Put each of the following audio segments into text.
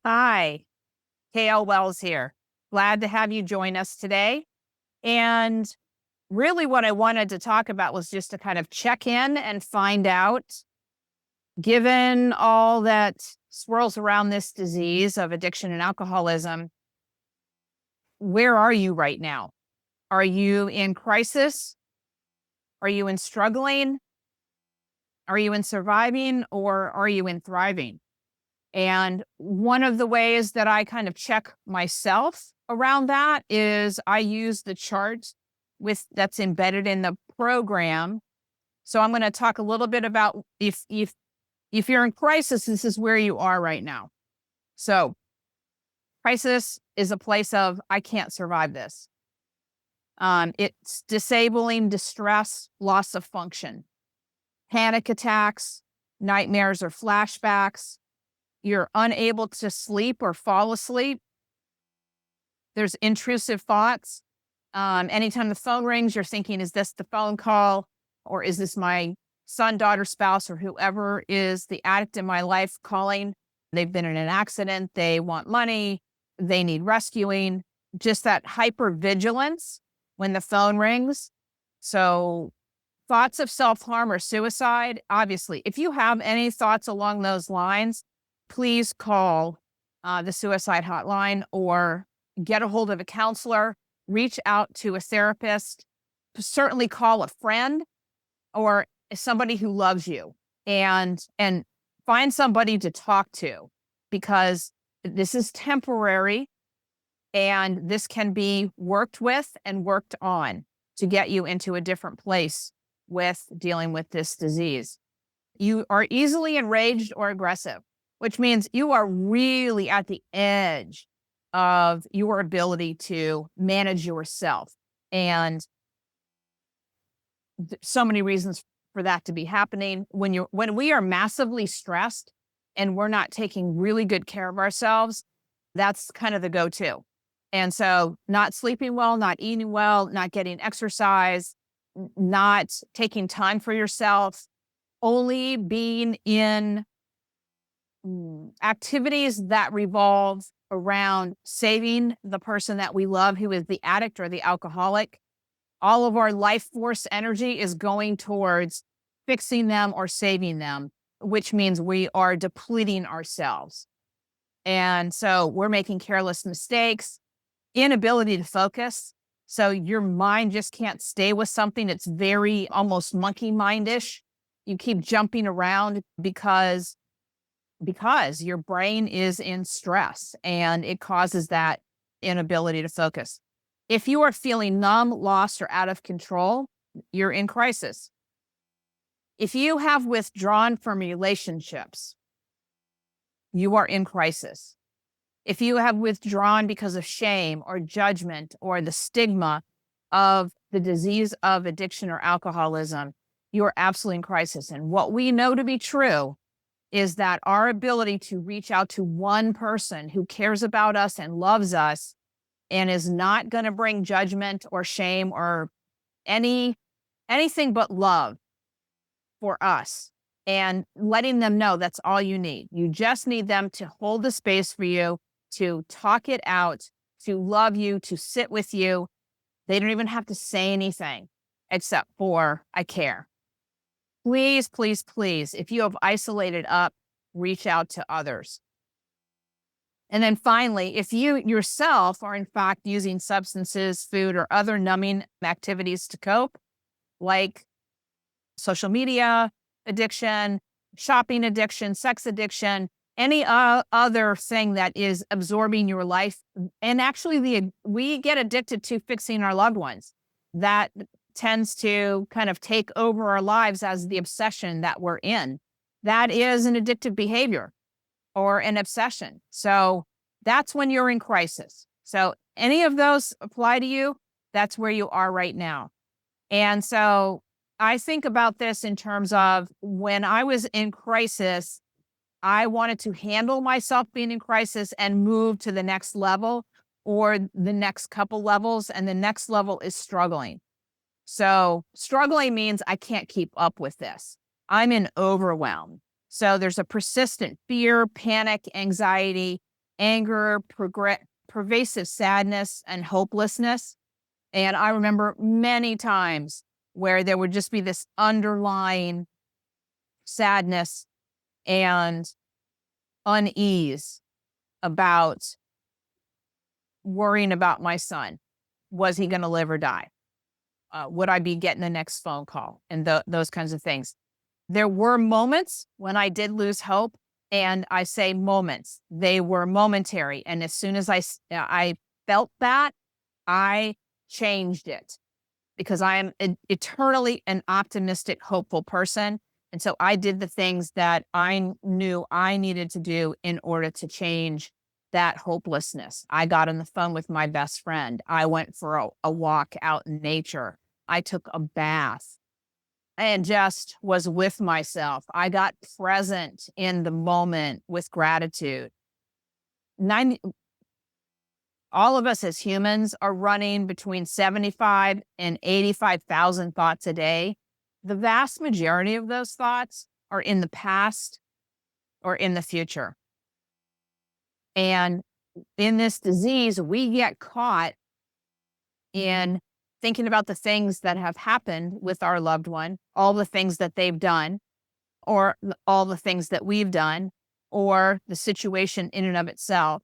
Hi, KL Wells here. Glad to have you join us today. And really, what I wanted to talk about was just to kind of check in and find out, given all that swirls around this disease of addiction and alcoholism, where are you right now? Are you in crisis? Are you in struggling? Are you in surviving? Or are you in thriving? And one of the ways that I kind of check myself around that is I use the chart with that's embedded in the program. So I'm going to talk a little bit about if you're in crisis, this is where you are right now. So crisis is a place of I can't survive this. It's disabling, distress, loss of function, panic attacks, nightmares or flashbacks. You're unable to sleep or fall asleep. There's intrusive thoughts. Anytime the phone rings, you're thinking, is this the phone call? Or is this my son, daughter, spouse, or whoever is the addict in my life calling? They've been in an accident. They want money. They need rescuing. Just that hypervigilance when the phone rings. So thoughts of self-harm or suicide, obviously, if you have any thoughts along those lines, please call the suicide hotline or get a hold of a counselor, reach out to a therapist, certainly call a friend or somebody who loves you and find somebody to talk to because this is temporary and this can be worked with and worked on to get you into a different place with dealing with this disease. You are easily enraged or aggressive, which means you are really at the edge of your ability to manage yourself. And so many reasons for that to be happening. When we are massively stressed and we're not taking really good care of ourselves, that's kind of the go-to. And so not sleeping well, not eating well, not getting exercise, not taking time for yourself, only being in activities that revolve around saving the person that we love who is the addict or the alcoholic. All of our life force energy is going towards fixing them or saving them, which means we are depleting ourselves. And so we're making careless mistakes, inability to focus. So your mind just can't stay with something. It's very almost monkey mindish. You keep jumping around because your brain is in stress and it causes that inability to focus. If you are feeling numb, lost, or out of control, you're in crisis. If you have withdrawn from relationships, you are in crisis. If you have withdrawn because of shame or judgment or the stigma of the disease of addiction or alcoholism, you are absolutely in crisis. And what we know to be true is that our ability to reach out to one person who cares about us and loves us and is not going to bring judgment or shame or anything but love for us and letting them know that's all you need. You just need them to hold the space for you, to talk it out, to love you, to sit with you. They don't even have to say anything except for, I care. Please, please, please, if you have isolated up, reach out to others. And then finally, if you yourself are in fact using substances, food, or other numbing activities to cope, like social media addiction, shopping addiction, sex addiction, any other thing that is absorbing your life. And actually, we get addicted to fixing our loved ones. That tends to kind of take over our lives as the obsession that we're in. That is an addictive behavior or an obsession. So that's when you're in crisis. So any of those apply to you, that's where you are right now. And so I think about this in terms of when I was in crisis, I wanted to handle myself being in crisis and move to the next level or the next couple levels. And the next level is struggling. So struggling means I can't keep up with this. I'm in overwhelm. So there's a persistent fear, panic, anxiety, anger, pervasive sadness, and hopelessness. And I remember many times where there would just be this underlying sadness and unease about worrying about my son. Was he going to live or die? Would I be getting the next phone call? And those kinds of things. There were moments when I did lose hope, and I say moments. They were momentary, and as soon as I felt that, I changed it because I am eternally an optimistic, hopeful person, and so I did the things that I knew I needed to do in order to change that hopelessness. I got on the phone with my best friend. I went for a walk out in nature. I took a bath and just was with myself. I got present in the moment with gratitude. 90, all of us as humans are running between 75 and 85,000 thoughts a day. The vast majority of those thoughts are in the past or in the future. And in this disease, we get caught in thinking about the things that have happened with our loved one, all the things that they've done, or all the things that we've done, or the situation in and of itself,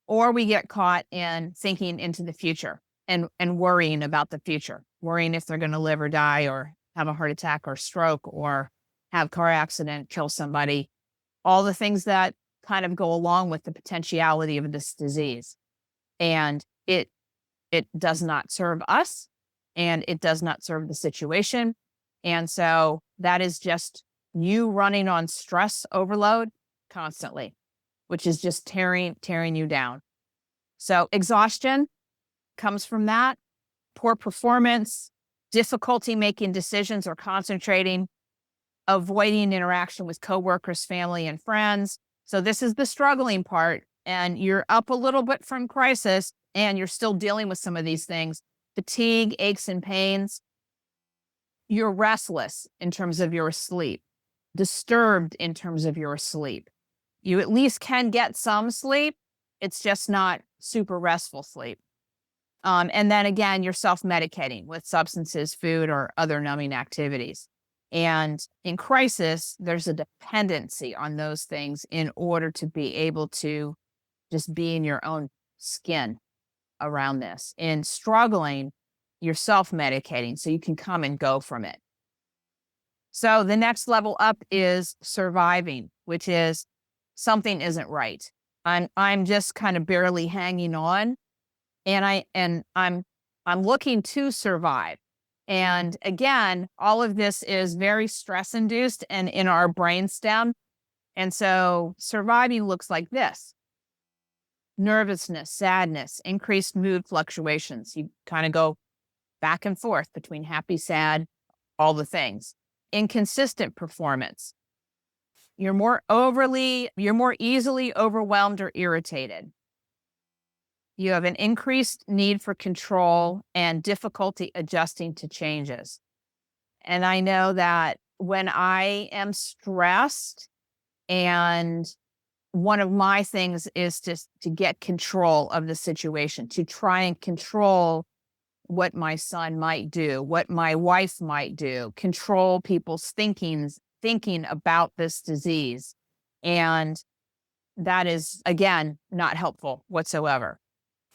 or we get caught in thinking into the future and worrying about the future, worrying if they're going to live or die or have a heart attack or stroke or have car accident, kill somebody, all the things that kind of go along with the potentiality of this disease. And it does not serve us and it does not serve the situation. And so that is just you running on stress overload constantly, which is just tearing you down. So exhaustion comes from that, poor performance, difficulty making decisions or concentrating, avoiding interaction with coworkers, family, and friends. So this is the struggling part. And you're up a little bit from crisis and you're still dealing with some of these things. Fatigue, aches, and pains. You're restless in terms of your sleep, disturbed in terms of your sleep. You at least can get some sleep. It's just not super restful sleep. And then again, you're self-medicating with substances, food, or other numbing activities. And in crisis, there's a dependency on those things in order to be able to just be in your own skin around this. In struggling, you're self-medicating so you can come and go from it. So the next level up is surviving, which is something isn't right. I'm just kind of barely hanging on, and I'm looking to survive. And again, all of this is very stress induced and in our brainstem. And so surviving looks like this: nervousness, sadness, increased mood fluctuations. You kind of go back and forth between happy, sad, all the things. Inconsistent performance. You're more easily overwhelmed or irritated. You have an increased need for control and difficulty adjusting to changes. And I know that when I am stressed, and one of my things is to get control of the situation, to try and control what my son might do, what my wife might do, control people's thinking about this disease. And that is, again, not helpful whatsoever.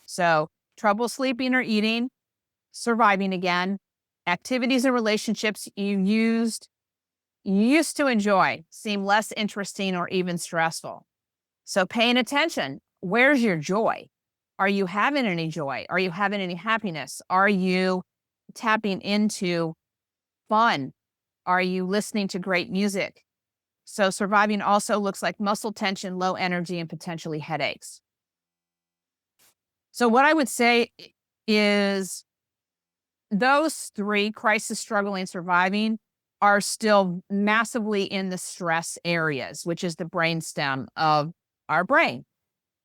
So trouble sleeping or eating, surviving again, activities and relationships you used to enjoy seem less interesting or even stressful. So paying attention, where's your joy? Are you having any joy? Are you having any happiness? Are you tapping into fun? Are you listening to great music? So surviving also looks like muscle tension, low energy, and potentially headaches. So what I would say is those three, crisis, struggling, surviving, are still massively in the stress areas, which is the brainstem of our brain.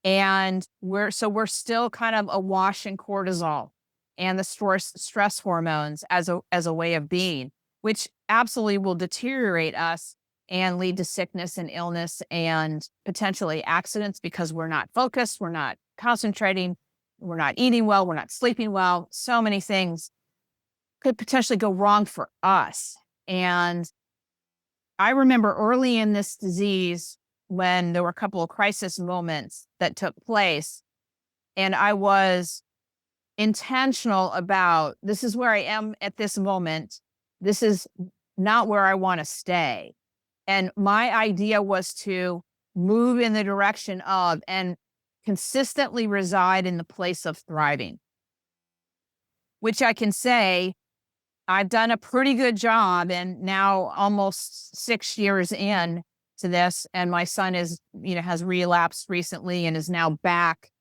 And we're still kind of awash in cortisol and the stress hormones as a way of being, which absolutely will deteriorate us and lead to sickness and illness and potentially accidents because we're not focused, we're not concentrating, we're not eating well, we're not sleeping well. So many things could potentially go wrong for us. And I remember early in this disease when there were a couple of crisis moments that took place, and I was intentional about this is where I am at this moment. This is not where I want to stay. And my idea was to move in the direction of and consistently reside in the place of thriving, which I can say I've done a pretty good job. And now almost 6 years in to this, and my son has relapsed recently and is now back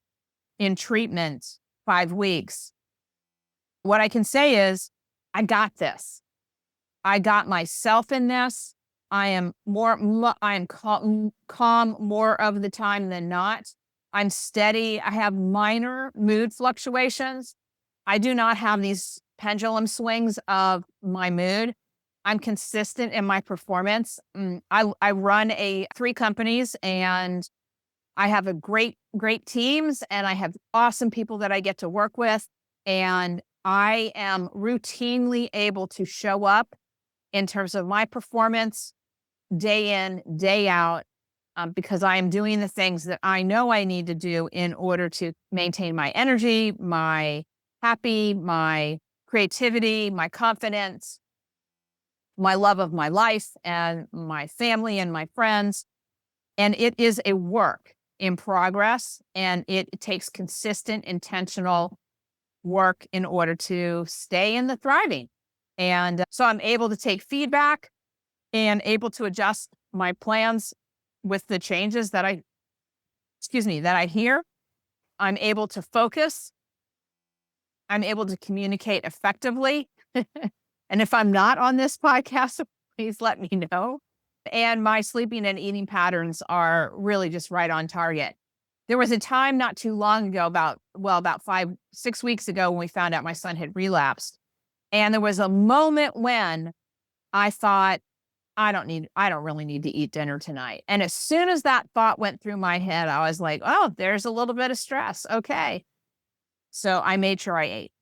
in treatment 5 weeks. What I can say is, I got this. I got myself in this. I am calm more of the time than not. I'm steady. I have minor mood fluctuations. I do not have these pendulum swings of my mood. I'm consistent in my performance. I run 3 companies, and I have a great teams, and I have awesome people that I get to work with. And I am routinely able to show up in terms of my performance day in, day out, because I am doing the things that I know I need to do in order to maintain my energy, my happy, my creativity, my confidence, my love of my life and my family and my friends. And it is a work in progress, and it takes consistent, intentional work in order to stay in the thriving. And so I'm able to take feedback and able to adjust my plans with the changes that I hear. I'm able to focus. I'm able to communicate effectively. And if I'm not on this podcast, please let me know. And my sleeping and eating patterns are really just right on target. There was a time not too long ago, about 5-6 weeks ago, when we found out my son had relapsed. And there was a moment when I thought, I don't really need to eat dinner tonight. And as soon as that thought went through my head, I was like, oh, there's a little bit of stress. Okay. So I made sure I ate,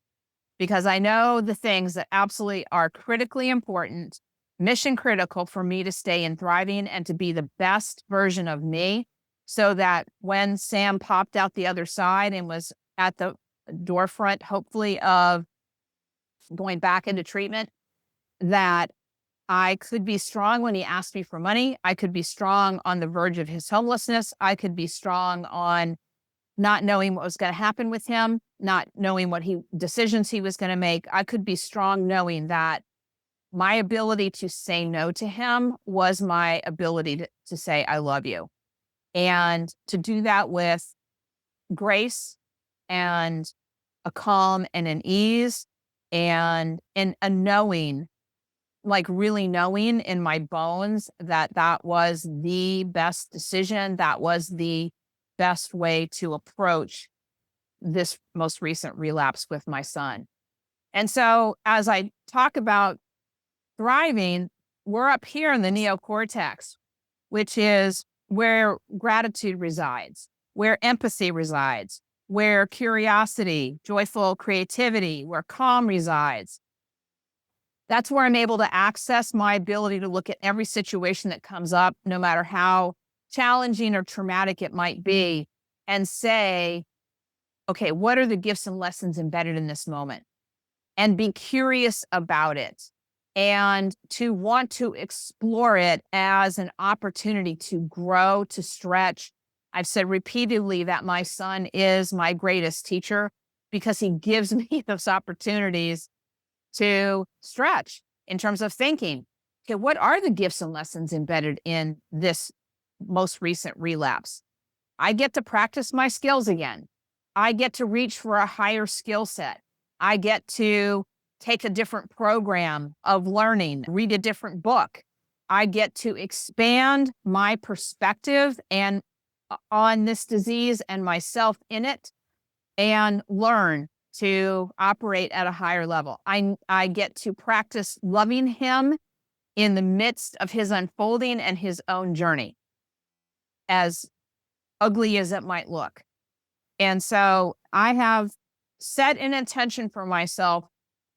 because I know the things that absolutely are critically important, mission critical for me to stay in thriving and to be the best version of me, so that when Sam popped out the other side and was at the door front, hopefully, of going back into treatment, that I could be strong when he asked me for money. I could be strong on the verge of his homelessness. I could be strong on not knowing what was going to happen with him, not knowing what decisions he was going to make. I could be strong knowing that my ability to say no to him was my ability to say, I love you. And to do that with grace and a calm and an ease and a knowing, like really knowing in my bones that that was the best decision. That was the best way to approach this most recent relapse with my son. And so as I talk about thriving, we're up here in the neocortex, which is where gratitude resides, where empathy resides, where curiosity, joyful creativity, where calm resides. That's where I'm able to access my ability to look at every situation that comes up, no matter how challenging or traumatic it might be, and say, okay, what are the gifts and lessons embedded in this moment? And be curious about it, and to want to explore it as an opportunity to grow, to stretch. I've said repeatedly that my son is my greatest teacher, because he gives me those opportunities to stretch in terms of thinking. Okay, what are the gifts and lessons embedded in this most recent relapse? I get to practice my skills again. I get to reach for a higher skill set. I get to take a different program of learning, read a different book. I get to expand my perspective and on this disease and myself in it, and learn to operate at a higher level. I get to practice loving him in the midst of his unfolding and his own journey, as ugly as it might look. And so I have set an intention for myself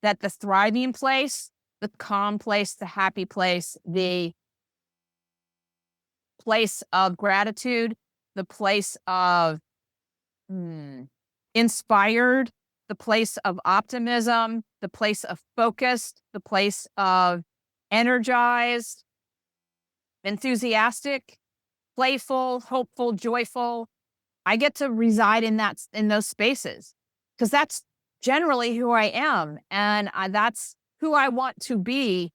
that the thriving place, the calm place, the happy place, the place of gratitude, the place of inspired, the place of optimism, the place of focused, the place of energized, enthusiastic, playful, hopeful, joyful. I get to reside in those spaces because that's generally who I am, and that's who I want to be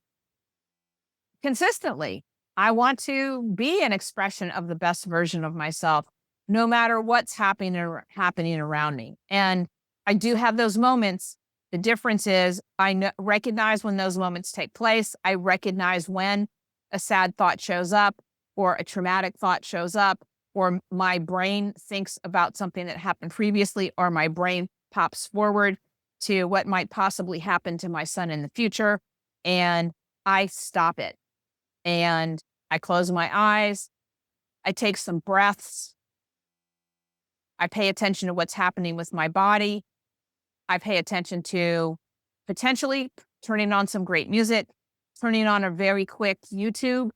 consistently. I want to be an expression of the best version of myself, no matter what's happening around me. And I do have those moments. The difference is recognize when those moments take place. I recognize when a sad thought shows up, or a traumatic thought shows up, or my brain thinks about something that happened previously, or my brain pops forward to what might possibly happen to my son in the future. And I stop it. And I close my eyes. I take some breaths. I pay attention to what's happening with my body. I pay attention to potentially turning on some great music, turning on a very quick YouTube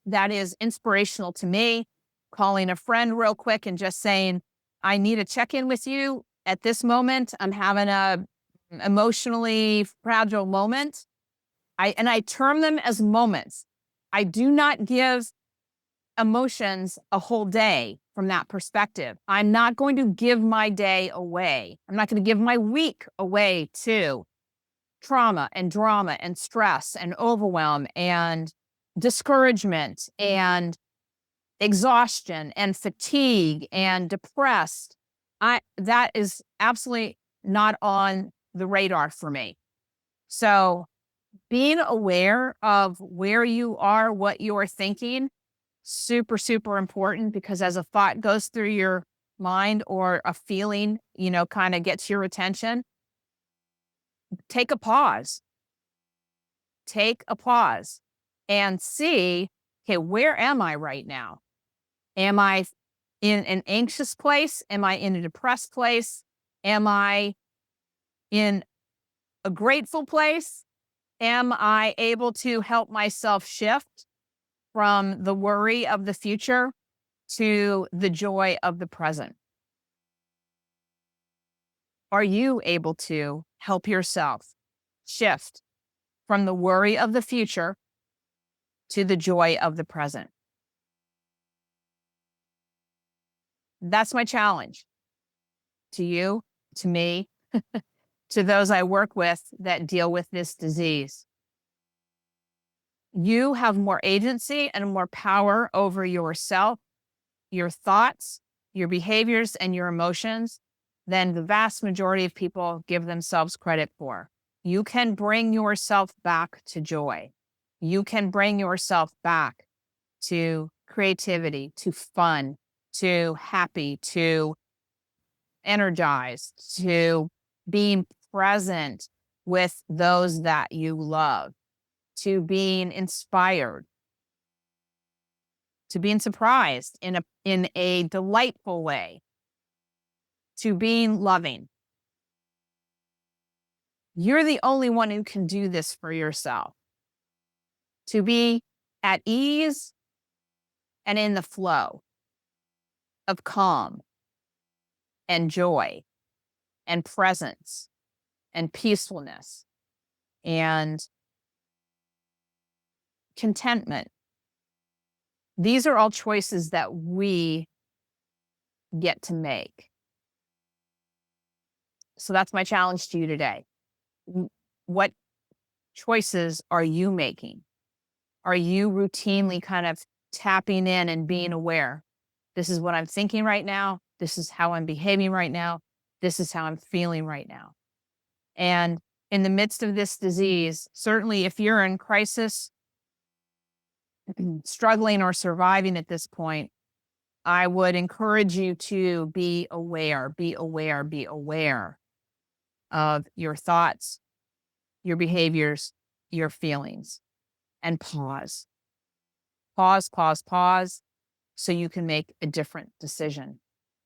that is inspirational to me, calling a friend real quick and just saying, I need to check in with you at this moment. I'm having a emotionally fragile moment. I term them as moments. I do not give emotions a whole day from that perspective. I'm not going to give my day away. I'm not going to give my week away to trauma and drama and stress and overwhelm and discouragement and exhaustion and fatigue and depressed. That is absolutely not on the radar for me. So being aware of where you are, what you're thinking, super, super important, because as a thought goes through your mind or a feeling, kind of gets your attention, take a pause. Take a pause and see, okay, where am I right now? Am I in an anxious place? Am I in a depressed place? Am I in a grateful place? Am I able to help myself shift from the worry of the future to the joy of the present? Are you able to help yourself shift from the worry of the future to the joy of the present? That's my challenge to you, to me, to those I work with that deal with this disease. You have more agency and more power over yourself, your thoughts, your behaviors, and your emotions than the vast majority of people give themselves credit for. You can bring yourself back to joy. You can bring yourself back to creativity, to fun, to happy, to energized, to being present with those that you love, to being inspired, to being surprised in a delightful way, to being loving. You're the only one who can do this for yourself. To be at ease and in the flow of calm and joy and presence and peacefulness and contentment. These are all choices that we get to make. So that's my challenge to you today. What choices are you making? Are you routinely kind of tapping in and being aware? This is what I'm thinking right now. This is how I'm behaving right now. This is how I'm feeling right now. And in the midst of this disease, certainly if you're in crisis, struggling or surviving at this point, I would encourage you to be aware, be aware, be aware of your thoughts, your behaviors, your feelings. and pause. Pause, pause, pause, so you can make a different decision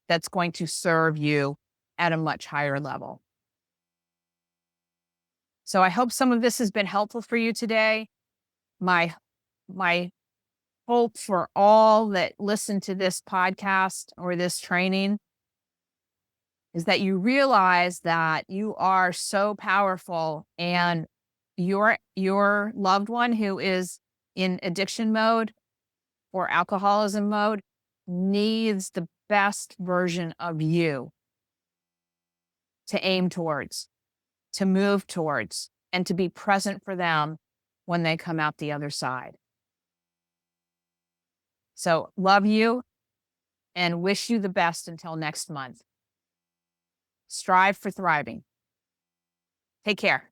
that's going to serve you at a much higher level. So I hope some of this has been helpful for you today. My my hope for all that listen to this podcast or this training is that you realize that you are so powerful, and your loved one who is in addiction mode or alcoholism mode needs the best version of you to aim towards, to move towards, and to be present for them when they come out the other side. So, love you and wish you the best until next month. Strive for thriving. Take care.